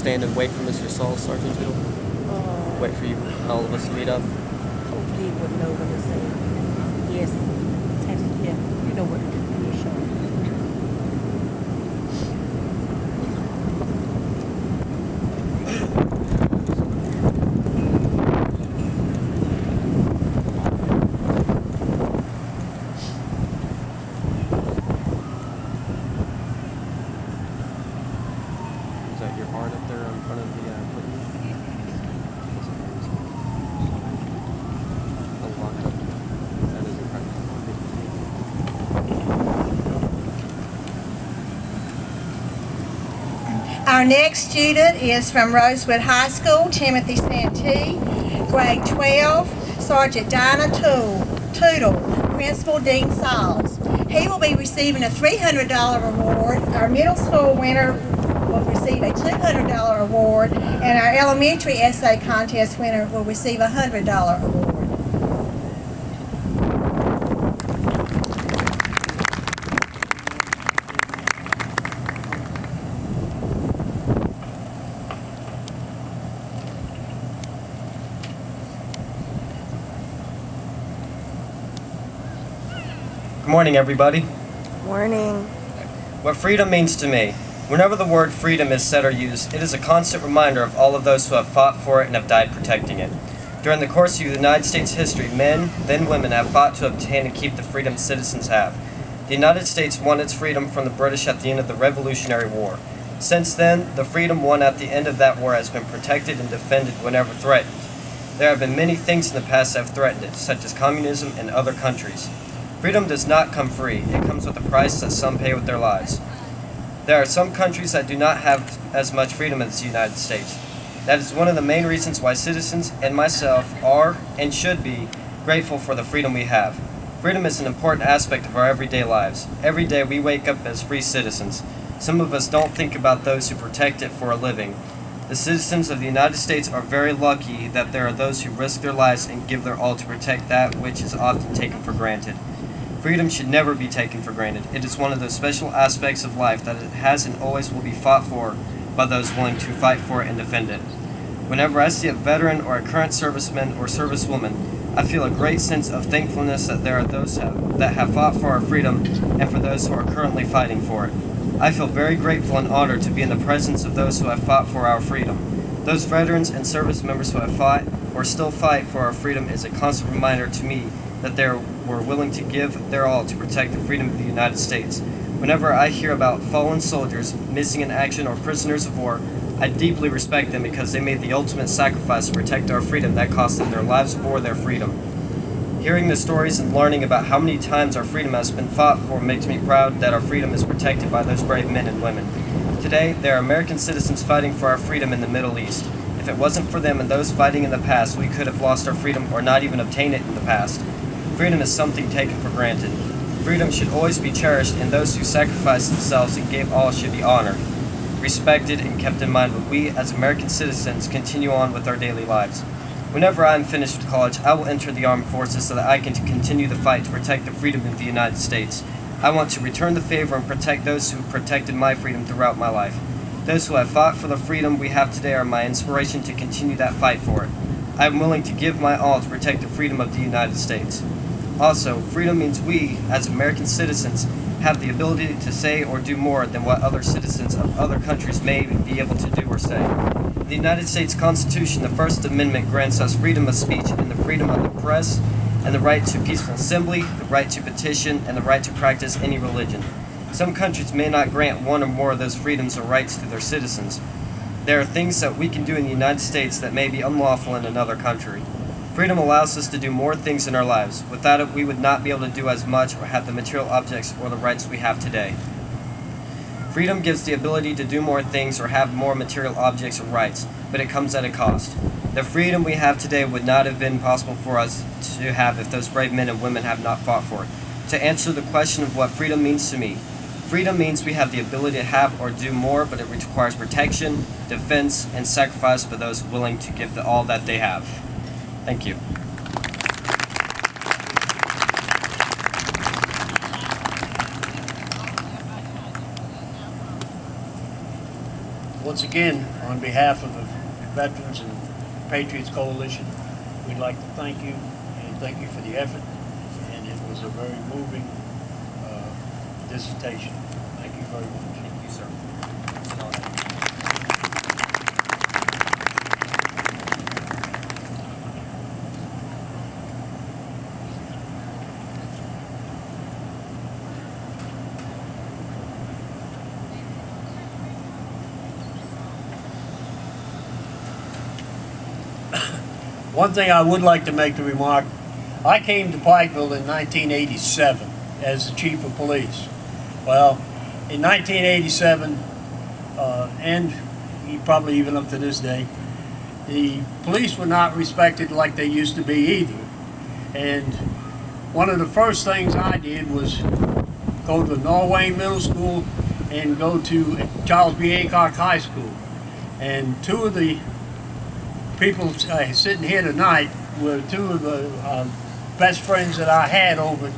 stand and wait for Mr. Saul, Sergeant Tootle? Wait for you, all of us to meet up? Hopefully you would know what to say. Yes. Yeah, you know what you're showing. Is that your art up there in front of the equipment? Oh, locked up. That is practical. Our next student is from Rosewood High School, Timothy Santee, grade 12, Sergeant Dinah Tootle, Principal Dean Sauls. He will be receiving a $300 award. Our middle school winner will receive a $200 award, and our elementary essay contest winner will receive a $100 award. Good morning, everybody. Morning. What freedom means to me. Whenever the word freedom is said or used, it is a constant reminder of all of those who have fought for it and have died protecting it. During the course of the United States history, men, then women, have fought to obtain and keep the freedom citizens have. The United States won its freedom from the British at the end of the Revolutionary War. Since then, the freedom won at the end of that war has been protected and defended whenever threatened. There have been many things in the past that have threatened it, such as communism and other countries. Freedom does not come free. It comes with a price that some pay with their lives. There are some countries that do not have as much freedom as the United States. That is one of the main reasons why citizens and myself are and should be grateful for the freedom we have. Freedom is an important aspect of our everyday lives. Every day we wake up as free citizens. Some of us don't think about those who protect it for a living. The citizens of the United States are very lucky that there are those who risk their lives and give their all to protect that which is often taken for granted. Freedom should never be taken for granted. It is one of those special aspects of life that it has and always will be fought for by those willing to fight for it and defend it. Whenever I see a veteran or a current serviceman or servicewoman, I feel a great sense of thankfulness that there are those that have fought for our freedom and for those who are currently fighting for it. I feel very grateful and honored to be in the presence of those who have fought for our freedom. Those veterans and service members who have fought or still fight for our freedom is a constant reminder to me that they were willing to give their all to protect the freedom of the United States. Whenever I hear about fallen soldiers, missing in action, or prisoners of war, I deeply respect them because they made the ultimate sacrifice to protect our freedom that cost them their lives or their freedom. Hearing the stories and learning about how many times our freedom has been fought for makes me proud that our freedom is protected by those brave men and women. Today, there are American citizens fighting for our freedom in the Middle East. If it wasn't for them and those fighting in the past, we could have lost our freedom or not even obtained it in the past. Freedom is something taken for granted. Freedom should always be cherished, and those who sacrificed themselves and gave all should be honored, respected, and kept in mind when we, as American citizens, continue on with our daily lives. Whenever I am finished with college, I will enter the armed forces so that I can continue the fight to protect the freedom of the United States. I want to return the favor and protect those who protected my freedom throughout my life. Those who have fought for the freedom we have today are my inspiration to continue that fight for it. I am willing to give my all to protect the freedom of the United States. Also, freedom means we, as American citizens, have the ability to say or do more than what other citizens of other countries may be able to do or say. In the United States Constitution, the First Amendment grants us freedom of speech and the freedom of the press, and the right to peaceful assembly, the right to petition, and the right to practice any religion. Some countries may not grant one or more of those freedoms or rights to their citizens. There are things that we can do in the United States that may be unlawful in another country. Freedom allows us to do more things in our lives. Without it, we would not be able to do as much or have the material objects or the rights we have today. Freedom gives the ability to do more things or have more material objects or rights, but it comes at a cost. The freedom we have today would not have been possible for us to have if those brave men and women have not fought for it. To answer the question of what freedom means to me, freedom means we have the ability to have or do more, but it requires protection, defense, and sacrifice by those willing to give all that they have. Thank you. once again, on behalf of the Veterans and Patriots Coalition, we'd like to thank you and thank you for the effort. And it was a very moving dissertation. Thank you very much. Thank you, sir. It's an honor. One thing I would like to make the remark, I came to Pikeville in 1987 as the chief of police. Well, in 1987, and probably even up to this day, the police were not respected like they used to be either. And one of the first things I did was go to Norway Middle School and go to Charles B. Aycock High School. And two of the people sitting here tonight were two of the best friends that I had over